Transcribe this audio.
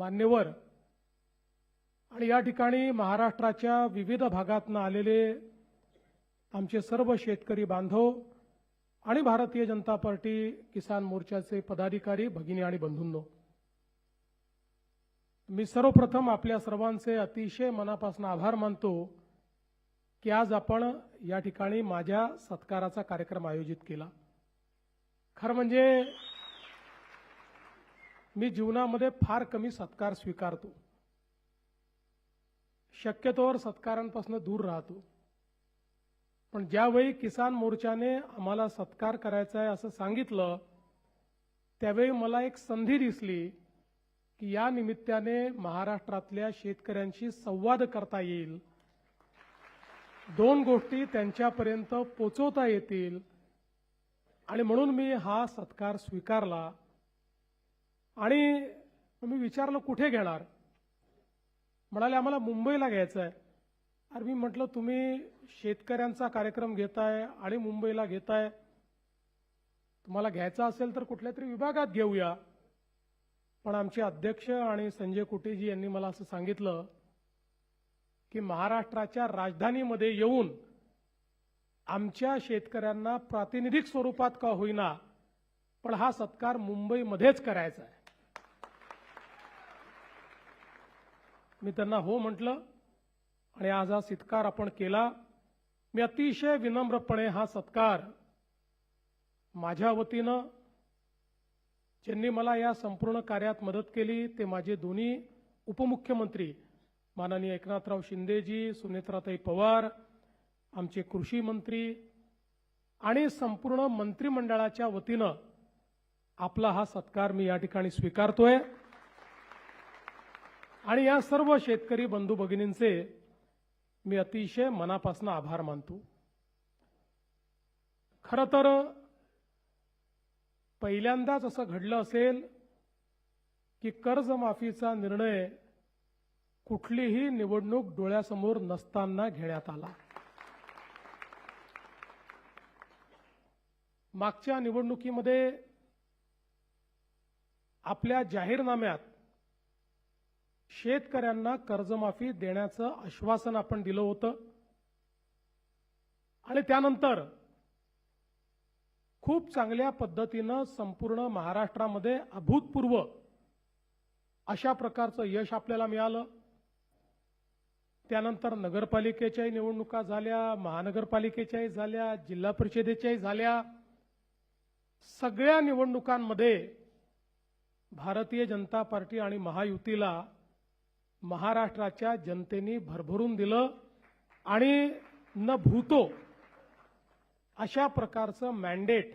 मान्यवर आणि या ठिकाणी महाराष्ट्राच्या विविध भागातून आलेले आमचे सर्व शेतकरी बांधव आणि भारतीय जनता पार्टी किसान मोर्चाचे पदाधिकारी भगिनी आणि बंधूंनो, मी सर्वप्रथम आपल्या सर्वांचे अतिशय मनापासून आभार मानतो की आज आपण या ठिकाणी माझ्या सत्काराचा कार्यक्रम आयोजित केला। खरं म्हणजे मी जीवनामध्ये फार कमी सत्कार स्वीकारतो, शक्यतोवर सत्कारांपासून दूर राहतो, पण ज्यावेळी किसान मोर्चाने आम्हाला सत्कार करायचा आहे असं सांगितलं त्यावेळी मला एक संधी दिसली की या निमित्ताने महाराष्ट्रातल्या शेतकऱ्यांशी संवाद करता येईल, दोन गोष्टी त्यांच्यापर्यंत पोहोचवता येतील आणि म्हणून मी हा सत्कार स्वीकारला। आणि मी विचारलं कुठे घेणार, म्हणाले आम्हाला मुंबईला घ्यायचं आहे। अरे मी म्हटलं तुम्ही शेतकऱ्यांचा कार्यक्रम घेताय आणि मुंबईला घेताय, तुम्हाला घ्यायचा असेल तर कुठल्या तरी विभागात घेऊया। पण आमचे अध्यक्ष आणि संजय कुटेजी यांनी मला असं सांगितलं की महाराष्ट्राच्या राजधानीमध्ये येऊन आमच्या शेतकऱ्यांना प्रातिनिधिक स्वरूपात का होईना पण हा सत्कार मुंबईमध्येच करायचा आहे। मी त्यांना हो म्हटलं आणि आज हा सत्कार आपण केला। मी अतिशय विनम्रपणे हा सत्कार माझ्या वतीनं, ज्यांनी मला या संपूर्ण कार्यात मदत केली ते माझे दोन्ही उपमुख्यमंत्री माननीय एकनाथराव शिंदेजी, सुनेत्राताई पवार, आमचे कृषी मंत्री आणि संपूर्ण मंत्रिमंडळाच्या वतीनं आपला हा सत्कार मी या ठिकाणी स्वीकारतोय आणि या सर्व शेतकरी बंधू भगिनींचे मी अतिशय मनापासून आभार मानतो। खरं तर पहिल्यांदाच असं घडलं असेल की कर्जमाफीचा निर्णय कुठलीही निवडणूक डोळ्यासमोर नसताना घेण्यात आला। मागच्या निवडणुकीमध्ये आपल्या जाहीरनाम्यात शेतकऱ्यांना कर्जमाफी देण्याचं आश्वासन आपण दिलं होतं आणि त्यानंतर खूप चांगल्या पद्धतीनं संपूर्ण महाराष्ट्रामध्ये अभूतपूर्व अशा प्रकारचं यश आपल्याला मिळालं। त्यानंतर नगरपालिकेच्याही निवडणुका झाल्या, महानगरपालिकेच्याही झाल्या, जिल्हा परिषदेच्याही झाल्या। सगळ्या निवडणुकांमध्ये भारतीय जनता पार्टी आणि महायुतीला महाराष्ट्राच्या जनतेने भरभरून दिलं आणि न भूतो अशा प्रकारचं मॅन्डेट